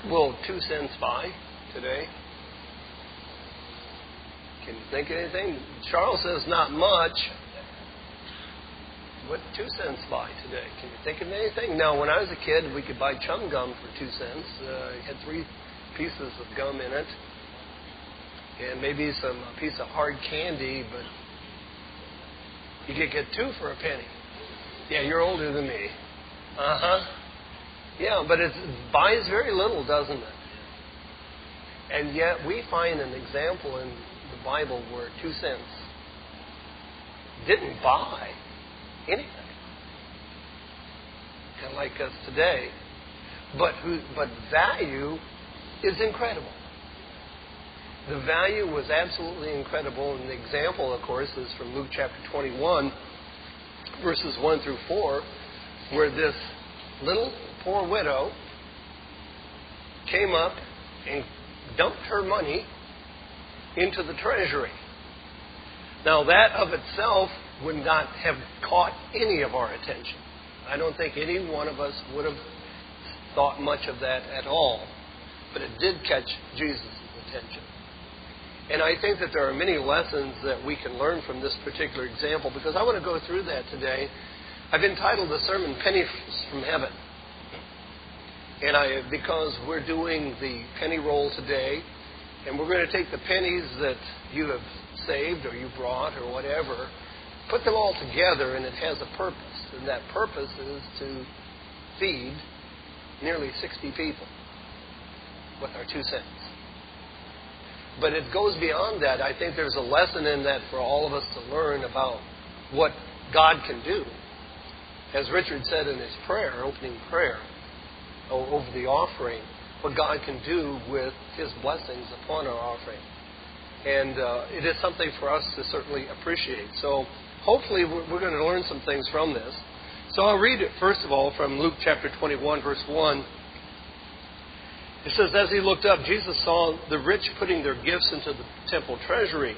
What will 2 cents buy today? Can you think of anything? Charles says not much. What 2 cents buy today? Can you think of anything? Now, when I was a kid, we could buy chum gum for 2 cents. It had 3 pieces of gum in it, and maybe a piece of hard candy, but you could get 2 for a penny. Yeah, you're older than me. Yeah, but it buys very little, doesn't it? And yet we find an example in the Bible where 2 cents didn't buy anything. Kind of like us today. But value is incredible. The value was absolutely incredible. And the example, of course, is from Luke chapter 21, verses 1 through 4, where this little poor widow came up and dumped her money into the treasury. Now, that of itself would not have caught any of our attention. I don't think any one of us would have thought much of that at all. But it did catch Jesus' attention. And I think that there are many lessons that we can learn from this particular example, because I want to go through that today. I've entitled the sermon, Pennies from Heaven. And because we're doing the penny roll today, and we're going to take the pennies that you have saved or you brought or whatever, put them all together, and it has a purpose. And that purpose is to feed nearly 60 people with our 2 cents. But it goes beyond that. I think there's a lesson in that for all of us to learn about what God can do. As Richard said in his prayer, opening prayer, over the offering, what God can do with His blessings upon our offering. And it is something for us to certainly appreciate. So hopefully we're going to learn some things from this. So I'll read it first of all from Luke chapter 21, verse 1. It says, as he looked up, Jesus saw the rich putting their gifts into the temple treasury.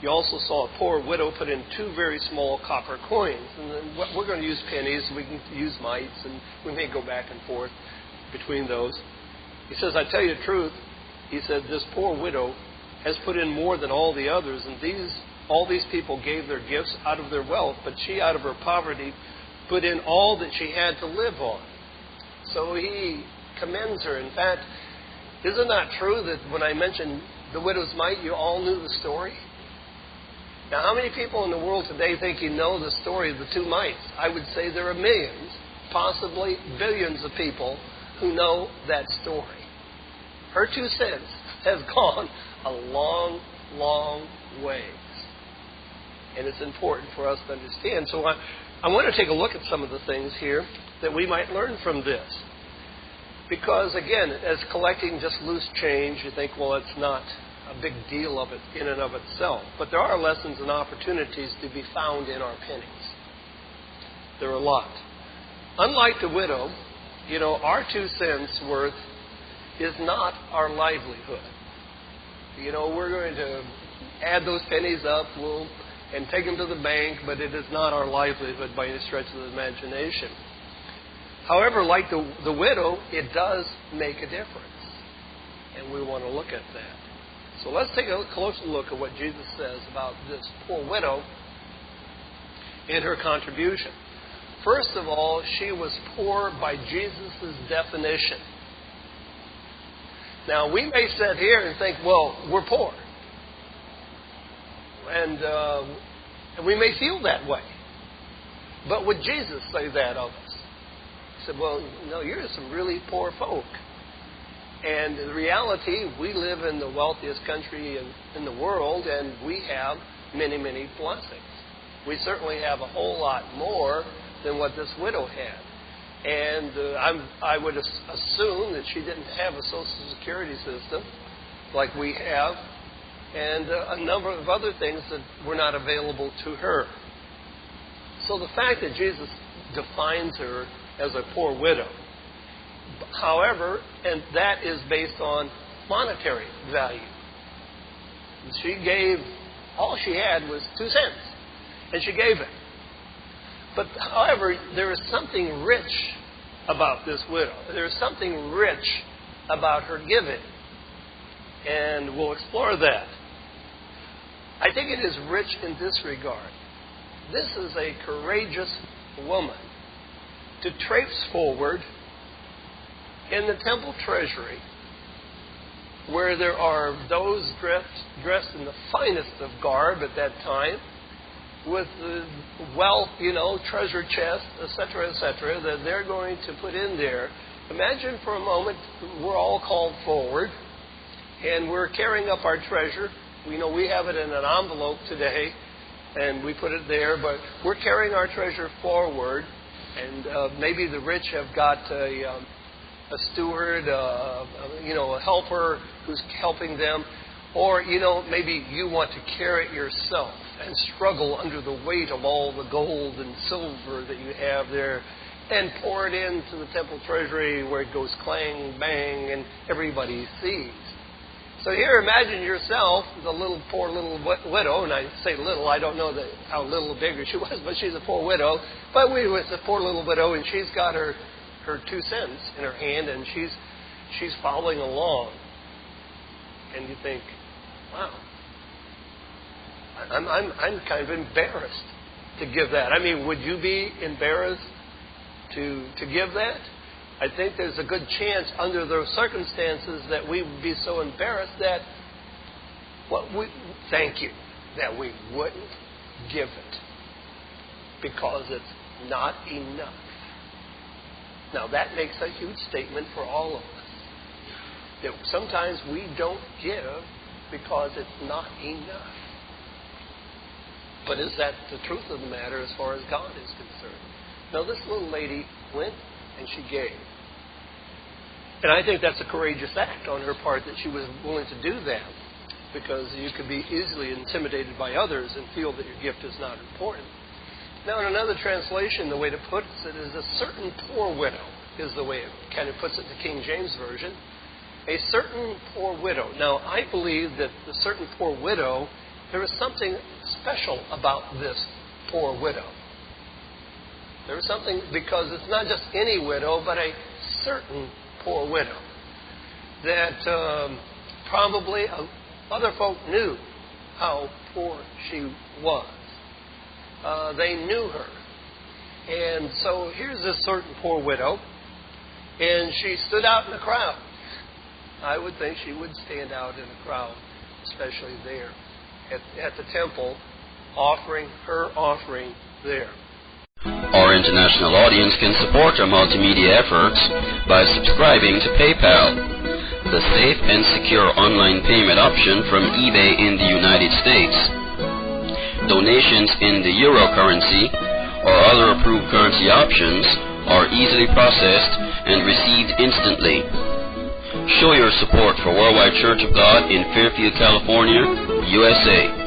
He also saw a poor widow put in 2 very small copper coins. And then we're going to use pennies, we can use mites, and we may go back and forth between those. He says, I tell you the truth, he said, this poor widow has put in more than all the others, and all these people gave their gifts out of their wealth, but she out of her poverty put in all that she had to live on. So he commends her. In fact, isn't that true that when I mentioned the widow's mite, you all knew the story? Now, how many people in the world today think you know the story of the 2 mites? I would say there are millions, possibly billions of people who know that story. Her 2 cents has gone a long, long ways. And it's important for us to understand. So I want to take a look at some of the things here that we might learn from this. Because, again, as collecting just loose change, you think, well, it's not a big deal of it in and of itself. But there are lessons and opportunities to be found in our pennies. There are a lot. Unlike the widow, our 2 cents worth is not our livelihood. We're going to add those pennies up and take them to the bank, but it is not our livelihood by any stretch of the imagination. However, like the widow, it does make a difference. And we want to look at that. So let's take a closer look at what Jesus says about this poor widow and her contribution. First of all, she was poor by Jesus' definition. Now, we may sit here and think, well, we're poor. And we may feel that way. But would Jesus say that of us? He said, well, no, you're some really poor folk. And the reality, we live in the wealthiest country in the world, and we have many, many blessings. We certainly have a whole lot more than what this widow had. And I would assume that she didn't have a Social Security system like we have, and a number of other things that were not available to her. So the fact that Jesus defines her as a poor widow, however, and that is based on monetary value. She gave, all she had was 2 cents, and she gave it. But however, there is something rich about this widow. There is something rich about her giving. And we'll explore that. I think it is rich in this regard. This is a courageous woman to traipse forward in the temple treasury, where there are those dressed in the finest of garb at that time, with wealth, treasure chest, etc., that they're going to put in there. Imagine for a moment, we're all called forward, and we're carrying up our treasure. We know we have it in an envelope today, and we put it there, but we're carrying our treasure forward, and maybe the rich have got a steward, a helper who's helping them, or, maybe you want to carry it yourself and struggle under the weight of all the gold and silver that you have there and pour it into the temple treasury where it goes clang, bang, and everybody sees. So here, imagine yourself, the poor little widow, and I say little, I don't know how little bigger she was, but she's a poor widow. But it's a poor little widow, and she's got her 2 cents in her hand, and she's following along. And you think, wow, I'm kind of embarrassed to give that. I mean, would you be embarrassed to give that? I think there's a good chance under those circumstances that we would be so embarrassed that that we wouldn't give it because it's not enough. Now that makes a huge statement for all of us. That sometimes we don't give because it's not enough. But is that the truth of the matter as far as God is concerned? Now this little lady went and she gave. And I think that's a courageous act on her part that she was willing to do that, because you could be easily intimidated by others and feel that your gift is not important. Now in another translation, the way to put it is a certain poor widow is the way it kind of puts it in the King James Version. A certain poor widow. Now I believe that the certain poor widow, there is something special about this poor widow. There is something, because it's not just any widow, but a certain poor widow. That probably other folk knew how poor she was. They knew her. And so here's this certain poor widow, and she stood out in the crowd. I would think she would stand out in a crowd, especially there at the temple, offering her offering there. Our international audience can support our multimedia efforts by subscribing to PayPal, the safe and secure online payment option from eBay in the United States. Donations in the euro currency or other approved currency options are easily processed and received instantly. Show your support for Worldwide Church of God in Fairfield, California, USA.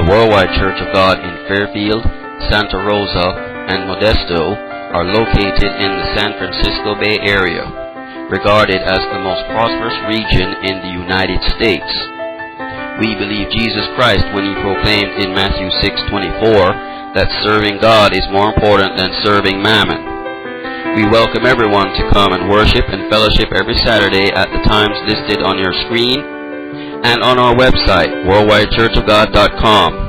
The Worldwide Church of God in Fairfield, Santa Rosa, and Modesto are located in the San Francisco Bay Area, regarded as the most prosperous region in the United States. We believe Jesus Christ when he proclaimed in Matthew 6:24 that serving God is more important than serving mammon. We welcome everyone to come and worship and fellowship every Saturday at the times listed on your screen and on our website, worldwidechurchofgod.com.